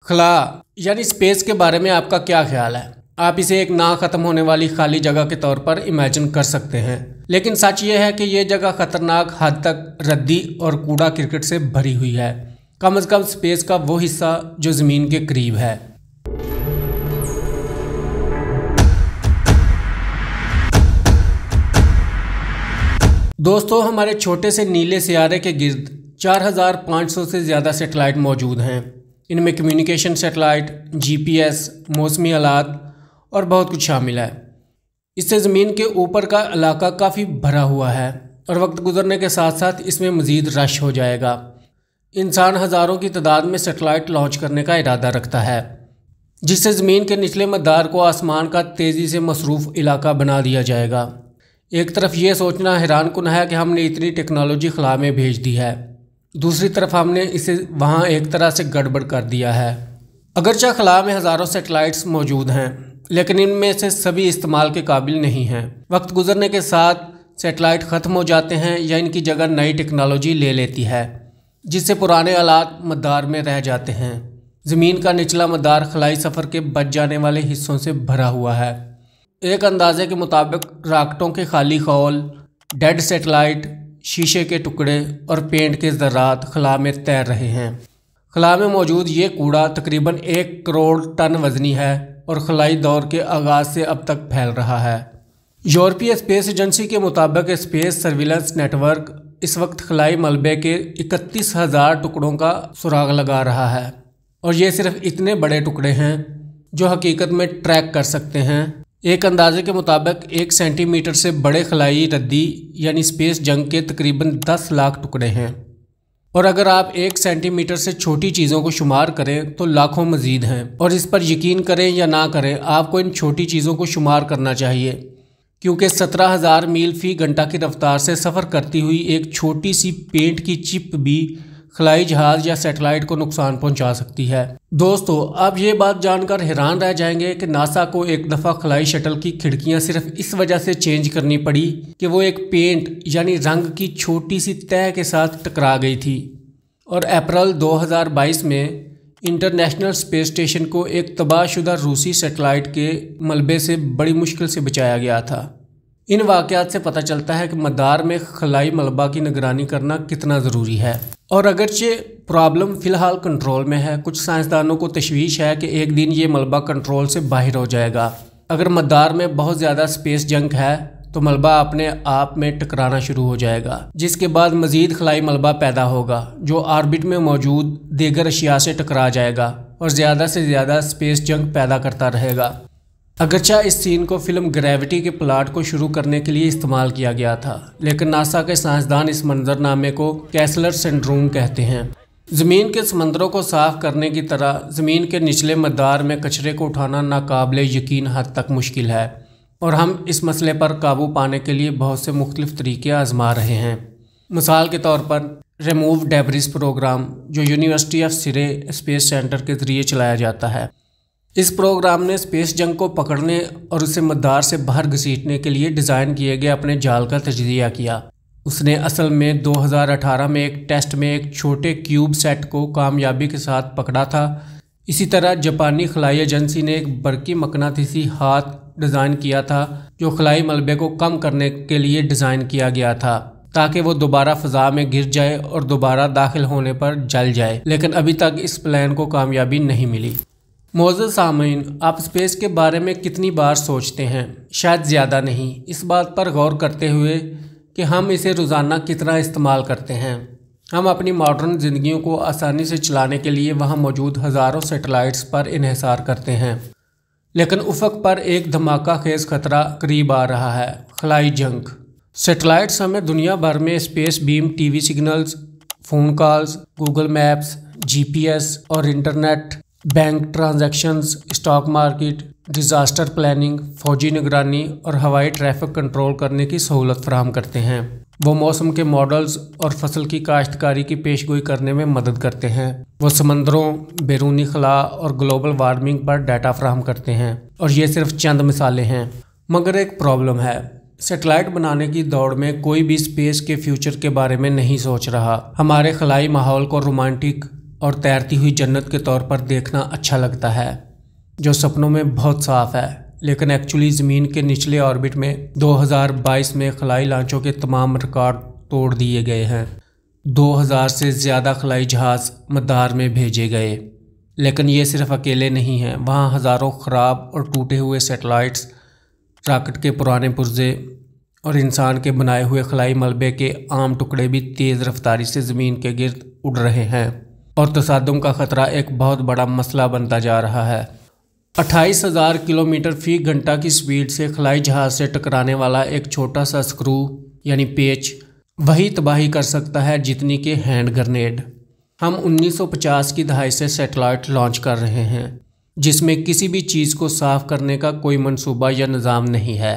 खला यानी स्पेस के बारे में आपका क्या ख्याल है? आप इसे एक ना ख़त्म होने वाली खाली जगह के तौर पर इमेजिन कर सकते हैं, लेकिन सच ये है कि ये जगह ख़तरनाक हद तक रद्दी और कूड़ा क्रिकेट से भरी हुई है। कम से कम स्पेस का वो हिस्सा जो ज़मीन के करीब है। दोस्तों, हमारे छोटे से नीले सियारे के गिर्द 4500 से ज़्यादा सैटेलाइट मौजूद हैं। इनमें कम्युनिकेशन सैटेलाइट, GPS, मौसमी हालात और बहुत कुछ शामिल है। इससे ज़मीन के ऊपर का इलाका काफ़ी भरा हुआ है और वक्त गुजरने के साथ साथ इसमें मज़ीद रश हो जाएगा। इंसान हज़ारों की तादाद में सैटेलाइट लॉन्च करने का इरादा रखता है, जिससे ज़मीन के निचले मदार को आसमान का तेज़ी से मसरूफ़ इलाका बना दिया जाएगा। एक तरफ ये सोचना हैरानकुन है कि हमने इतनी टेक्नोलॉजी खला में भेज दी है, दूसरी तरफ हमने इसे वहाँ एक तरह से गड़बड़ कर दिया है। अगरचे खला में हज़ारों सैटेलाइट्स मौजूद हैं, लेकिन इनमें से सभी इस्तेमाल के काबिल नहीं हैं। वक्त गुजरने के साथ सैटेलाइट ख़त्म हो जाते हैं या इनकी जगह नई टेक्नोलॉजी ले लेती है, जिससे पुराने आलात मदार में रह जाते हैं। ज़मीन का निचला मदार खलाई सफ़र के बच जाने वाले हिस्सों से भरा हुआ है। एक अंदाजे के मुताबिक रॉकेटों के खाली खौल, डेड सैटेलाइट, शीशे के टुकड़े और पेंट के ज़रात खला में तैर रहे हैं। खला में मौजूद ये कूड़ा तकरीबन 1 करोड़ टन वज़नी है और खलाई दौर के आगाज़ से अब तक फैल रहा है। यूरोपीय स्पेस एजेंसी के मुताबिक स्पेस सर्विलेंस नेटवर्क इस वक्त खलाई मलबे के 31,000 टुकड़ों का सुराग लगा रहा है, और ये सिर्फ इतने बड़े टुकड़े हैं जो हकीकत में ट्रैक कर सकते हैं। एक अंदाजे के मुताबिक 1 सेंटीमीटर से बड़े खलाई रद्दी यानी स्पेस जंक के तकरीबन 10 लाख टुकड़े हैं, और अगर आप 1 सेंटीमीटर से छोटी चीज़ों को शुमार करें तो लाखों मज़ीद हैं। और इस पर यकीन करें या ना करें, आपको इन छोटी चीज़ों को शुमार करना चाहिए, क्योंकि 17,000 मील फ़ी घंटा की रफ्तार से सफ़र करती हुई एक छोटी सी पेंट की चिप भी खलाई जहाज़ या सैटेलाइट को नुकसान पहुंचा सकती है। दोस्तों, आप ये बात जानकर हैरान रह जाएंगे कि नासा को एक दफ़ा खलाई शटल की खिड़कियां सिर्फ इस वजह से चेंज करनी पड़ी कि वो एक पेंट यानी रंग की छोटी सी तह के साथ टकरा गई थी, और अप्रैल 2022 में इंटरनेशनल स्पेस स्टेशन को एक तबाहशुदा रूसी सैटेलाइट के मलबे से बड़ी मुश्किल से बचाया गया था। इन वाक़यात से पता चलता है कि मदार में खलाई मलबा की निगरानी करना कितना ज़रूरी है। और अगरचे प्रॉब्लम फ़िलहाल कंट्रोल में है, कुछ साइंसदानों को तशवीश है कि एक दिन ये मलबा कंट्रोल से बाहर हो जाएगा। अगर मदार में बहुत ज़्यादा स्पेस जंक है तो मलबा अपने आप में टकराना शुरू हो जाएगा, जिसके बाद मज़ीद खलाई मलबा पैदा होगा जो ऑर्बिट में मौजूद दीगर अशिया से टकरा जाएगा और ज़्यादा से ज़्यादा स्पेस जंक पैदा करता रहेगा। अगरचे इस सीन को फिल्म ग्रेविटी के प्लाट को शुरू करने के लिए इस्तेमाल किया गया था, लेकिन नासा के साइंसदान इस मंजरनामे को कैसलर सिंड्रोम कहते हैं। ज़मीन के समंदरों को साफ़ करने की तरह ज़मीन के निचले मदार में कचरे को उठाना नाकाबिले यकीन हद तक मुश्किल है, और हम इस मसले पर काबू पाने के लिए बहुत से मुख्तलिफ तरीके आजमा रहे हैं। मिसाल के तौर पर रिमूव डेब्रिस प्रोग्राम, जो यूनिवर्सिटी ऑफ सिरे स्पेस सेंटर के ज़रिए चलाया जाता है। इस प्रोग्राम ने स्पेस जंक को पकड़ने और उसे मदार से बाहर घसीटने के लिए डिज़ाइन किए गए अपने जाल का तजज़िया किया। उसने असल में 2018 में एक टेस्ट में एक छोटे क्यूब सेट को कामयाबी के साथ पकड़ा था। इसी तरह जापानी खलाई एजेंसी ने एक बरकी मकनातीसी हाथ डिज़ाइन किया था जो खलाई मलबे को कम करने के लिए डिज़ाइन किया गया था, ताकि वो दोबारा फ़ज़ा में गिर जाए और दोबारा दाखिल होने पर जल जाए, लेकिन अभी तक इस प्लान को कामयाबी नहीं मिली। मोअज़्ज़ज़ सामीन, आप स्पेस के बारे में कितनी बार सोचते हैं? शायद ज़्यादा नहीं। इस बात पर गौर करते हुए कि हम इसे रोज़ाना कितना इस्तेमाल करते हैं। हम अपनी मॉडर्न ज़िंदगियों को आसानी से चलाने के लिए वहाँ मौजूद हज़ारों सैटेलाइट्स पर इन्हिसार करते हैं, लेकिन उफ़क़ पर एक धमाका खेज़ ख़तरा करीब आ रहा है, खलाई जंक। सैटेलाइट्स हमें दुनिया भर में space beam, TV signals, phone calls, Google maps, GPS और internet, bank transactions, stock market, disaster planning, फ़ौजी निगरानी और हवाई ट्रैफिक कंट्रोल करने की सहूलत फराहम करते हैं। वो मौसम के मॉडल्स और फसल की काश्तकारी की पेशगोई करने में मदद करते हैं। वो समंदरों, बैरूनी खला और ग्लोबल वार्मिंग पर डाटा फराहम करते हैं, और ये सिर्फ चंद मिसालें हैं। मगर एक प्रॉब्लम है, सैटेलाइट बनाने की दौड़ में कोई भी स्पेस के फ्यूचर के बारे में नहीं सोच रहा। हमारे खलाई माहौल को रोमांटिक, और तैरती हुई जन्नत के तौर पर देखना अच्छा लगता है, जो सपनों में बहुत साफ है, लेकिन एक्चुअली ज़मीन के निचले ऑर्बिट में 2022 में खलाई लॉन्चों के तमाम रिकॉर्ड तोड़ दिए गए हैं। 2000 से ज़्यादा खलाई जहाज़ मदार में भेजे गए, लेकिन ये सिर्फ अकेले नहीं हैं। वहाँ हज़ारों ख़राब और टूटे हुए सैटेलाइट्स, रॉकेट के पुराने पुर्जे और इंसान के बनाए हुए खलाई मलबे के आम टुकड़े भी तेज़ रफ्तारी से ज़मीन के गिर्द उड़ रहे हैं और तसादुम का ख़तरा एक बहुत बड़ा मसला बनता जा रहा है। 28,000 किलोमीटर फ़ी घंटा की स्पीड से खलाई जहाज़ से टकराने वाला एक छोटा सा स्क्रू यानी पेच वही तबाही कर सकता है जितनी के हैंड ग्रेनेड। हम 1950 की दहाई से सैटेलाइट लॉन्च कर रहे हैं, जिसमें किसी भी चीज़ को साफ़ करने का कोई मंसूबा या निज़ाम नहीं है।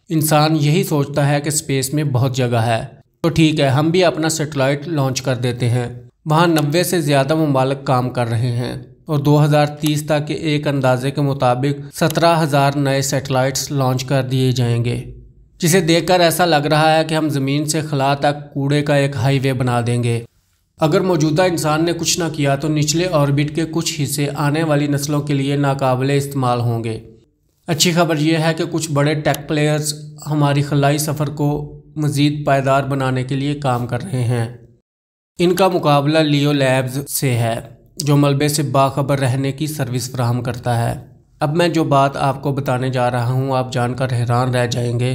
इंसान यही सोचता है कि स्पेस में बहुत जगह है, तो ठीक है, हम भी अपना सैटेलाइट लॉन्च कर देते हैं। वहाँ 90 से ज़्यादा ममालिक काम कर रहे हैं और 2030 तक के एक अंदाजे के मुताबिक 17,000 नए सैटेलाइट्स लॉन्च कर दिए जाएंगे, जिसे देखकर ऐसा लग रहा है कि हम ज़मीन से खला तक कूड़े का एक हाईवे बना देंगे। अगर मौजूदा इंसान ने कुछ ना किया तो निचले ऑर्बिट के कुछ हिस्से आने वाली नस्लों के लिए नाकाबिले इस्तेमाल होंगे। अच्छी खबर यह है कि कुछ बड़े टेक प्लेयर्स हमारी खलाई सफ़र को मज़ीद पायदार बनाने के लिए काम कर रहे हैं। इनका मुकाबला लियो लैब्स से है, जो मलबे से बाखबर रहने की सर्विस फराहम करता है। अब मैं जो बात आपको बताने जा रहा हूँ आप जानकर हैरान रह जाएंगे।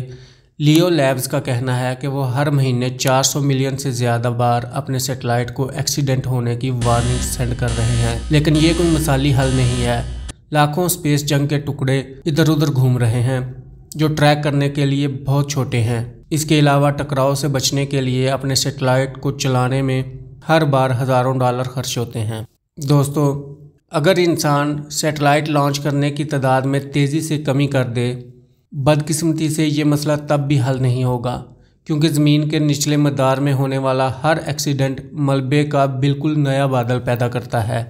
लियो लैब्स का कहना है कि वो हर महीने 400 मिलियन से ज़्यादा बार अपने सैटेलाइट को एक्सीडेंट होने की वार्निंग सेंड कर रहे हैं, लेकिन ये कोई मिसाली हल नहीं है। लाखों स्पेस जंग के टुकड़े इधर उधर घूम रहे हैं, जो ट्रैक करने के लिए बहुत छोटे हैं। इसके अलावा टकराव से बचने के लिए अपने सैटेलाइट को चलाने में हर बार हज़ारों डॉलर खर्च होते हैं। दोस्तों, अगर इंसान सैटेलाइट लॉन्च करने की तादाद में तेज़ी से कमी कर दे, बदकिस्मती से ये मसला तब भी हल नहीं होगा, क्योंकि ज़मीन के निचले मदार में होने वाला हर एक्सीडेंट मलबे का बिल्कुल नया बादल पैदा करता है,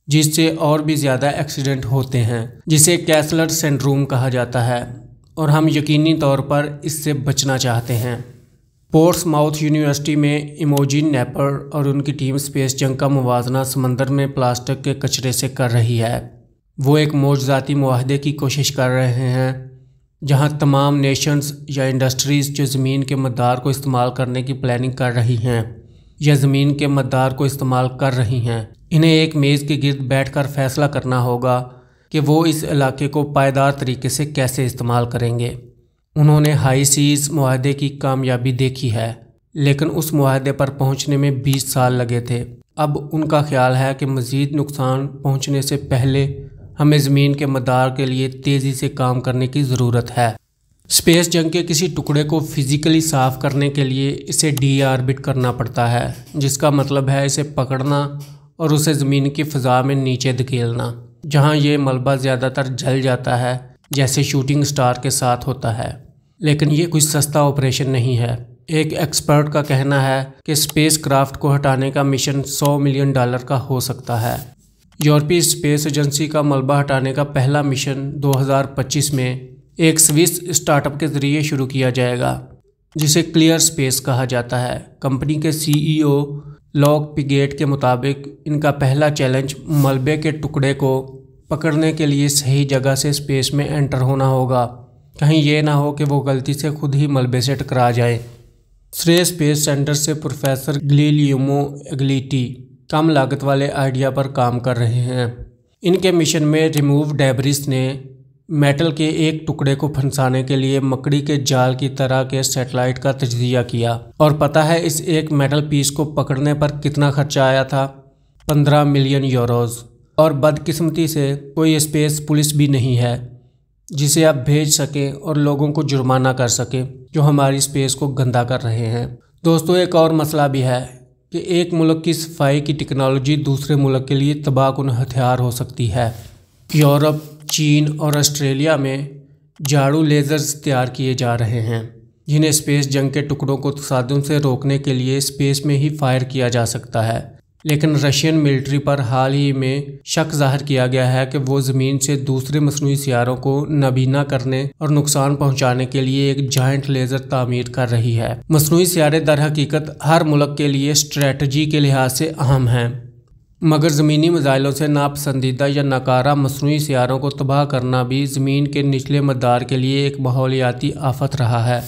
जिससे और भी ज़्यादा एक्सीडेंट होते हैं, जिसे कैसलर सिंड्रोम कहा जाता है, और हम यकीनी तौर पर इससे बचना चाहते हैं। पोर्ट्समाउथ यूनिवर्सिटी में इमोजिन नैपर और उनकी टीम स्पेस जंग का मुवाजना समंदर में प्लास्टिक के कचरे से कर रही है। वो एक मौजूदाती मुआहदे की कोशिश कर रहे हैं, जहां तमाम नेशंस या इंडस्ट्रीज़ जो ज़मीन के मदार को इस्तेमाल करने की प्लानिंग कर रही हैं या ज़मीन के मदार को इस्तेमाल कर रही हैं, इन्हें एक मेज़ के गिर्द बैठकर फ़ैसला करना होगा कि वो इस इलाके को पायदार तरीके से कैसे इस्तेमाल करेंगे। उन्होंने हाई सीज़ मुआहदे की कामयाबी देखी है, लेकिन उस मुआहदे पर पहुंचने में 20 साल लगे थे। अब उनका ख्याल है कि मज़ीद नुकसान पहुंचने से पहले हमें ज़मीन के मदार के लिए तेज़ी से काम करने की ज़रूरत है। स्पेस जंग के किसी टुकड़े को फिज़िकली साफ़ करने के लिए इसे डी-ऑर्बिट करना पड़ता है, जिसका मतलब है इसे पकड़ना और उसे ज़मीन की फ़ज़ा में नीचे धकेलना, जहां ये मलबा ज़्यादातर जल जाता है, जैसे शूटिंग स्टार के साथ होता है। लेकिन ये कोई सस्ता ऑपरेशन नहीं है। एक एक्सपर्ट का कहना है कि स्पेस क्राफ्ट को हटाने का मिशन $100 मिलियन का हो सकता है। यूरोपीय स्पेस एजेंसी का मलबा हटाने का पहला मिशन 2025 में एक स्विस स्टार्टअप के ज़रिए शुरू किया जाएगा, जिसे क्लियर स्पेस कहा जाता है। कंपनी के CEO लॉक पिगेट के मुताबिक इनका पहला चैलेंज मलबे के टुकड़े को पकड़ने के लिए सही जगह से स्पेस में एंटर होना होगा। कहीं ये ना हो कि वो गलती से खुद ही मलबे से टकरा जाए। श्रेय स्पेस सेंटर से प्रोफेसर गिलियर्मो एग्लिटी कम लागत वाले आइडिया पर काम कर रहे हैं। इनके मिशन में रिमूव डेब्रिस ने मेटल के एक टुकड़े को फंसाने के लिए मकड़ी के जाल की तरह के सैटेलाइट का तजज़िया किया, और पता है इस एक मेटल पीस को पकड़ने पर कितना खर्चा आया था? 15 मिलियन यूरोज़। और बदकिस्मती से कोई स्पेस पुलिस भी नहीं है जिसे आप भेज सकें और लोगों को जुर्माना कर सकें जो हमारी स्पेस को गंदा कर रहे हैं। दोस्तों, एक और मसला भी है कि एक मुल्क की सफाई की टेक्नोलॉजी दूसरे मुल्क के लिए तबाहकुन हथियार हो सकती है। यूरोप, चीन और ऑस्ट्रेलिया में झाड़ू लेज़र्स तैयार किए जा रहे हैं, जिन्हें स्पेस जंग के टुकड़ों को तसादुम से रोकने के लिए स्पेस में ही फायर किया जा सकता है। लेकिन रशियन मिलिट्री पर हाल ही में शक जाहिर किया गया है कि वो ज़मीन से दूसरे मसनूई सियारों को नाबीना करने और नुकसान पहुंचाने के लिए एक जायंट लेज़र तामीर कर रही है। मसनूई सियारे दर हकीकत हर मुल्क के लिए स्ट्रेटजी के लिहाज से अहम हैं। मगर ज़मीनी मिज़ाइलों से नापसंदीदा या नाकारा मसनूई सियारों को तबाह करना भी ज़मीन के निचले मदार के लिए एक माहौलियाती आफत रहा है।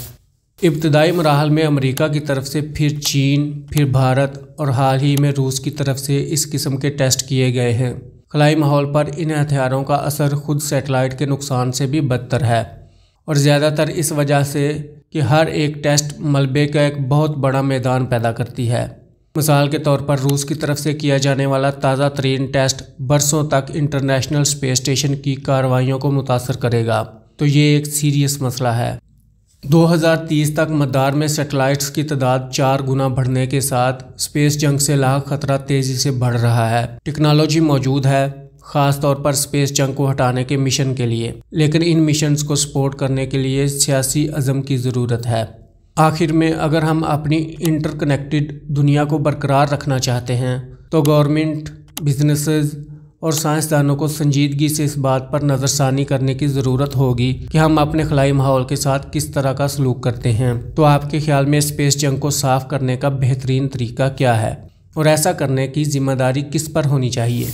इब्तदाई मराहल में अमेरिका की तरफ से, फिर चीन, फिर भारत और हाल ही में रूस की तरफ से इस किस्म के टेस्ट किए गए हैं। खलाई माहौल पर इन हथियारों का असर खुद सैटेलाइट के नुकसान से भी बदतर है, और ज़्यादातर इस वजह से कि हर एक टेस्ट मलबे का एक बहुत बड़ा मैदान पैदा करती है। मिसाल के तौर पर रूस की तरफ से किया जाने वाला ताज़ा तरीन टेस्ट बरसों तक इंटरनेशनल स्पेस स्टेशन की कार्रवाइयों को मुतासर करेगा, तो ये एक सीरियस मसला है। 2030 तक मदार में सैटेलाइट्स की तादाद 4 गुना बढ़ने के साथ स्पेस जंग से लाक खतरा तेज़ी से बढ़ रहा है। टेक्नोलॉजी मौजूद है, ख़ास तौर पर स्पेस जंग को हटाने के मिशन के लिए, लेकिन इन मिशंस को सपोर्ट करने के लिए सियासी अज़म की ज़रूरत है। आखिर में अगर हम अपनी इंटरकनेक्टेड दुनिया को बरकरार रखना चाहते हैं तो गवर्नमेंट, बिजनेसेस और साइंसदानों को संजीदगी से इस बात पर नज़रसानी करने की ज़रूरत होगी कि हम अपने खलाई माहौल के साथ किस तरह का सलूक करते हैं। तो आपके ख्याल में स्पेस जंग को साफ़ करने का बेहतरीन तरीका क्या है और ऐसा करने की ज़िम्मेदारी किस पर होनी चाहिए?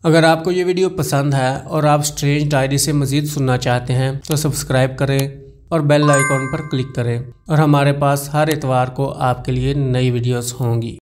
अगर आपको ये वीडियो पसंद है और आप स्ट्रेंज डायरी से मज़ीद सुनना चाहते हैं तो सब्सक्राइब करें और बेल आइकॉन पर क्लिक करें, और हमारे पास हर इतवार को आपके लिए नई वीडियोस होंगी।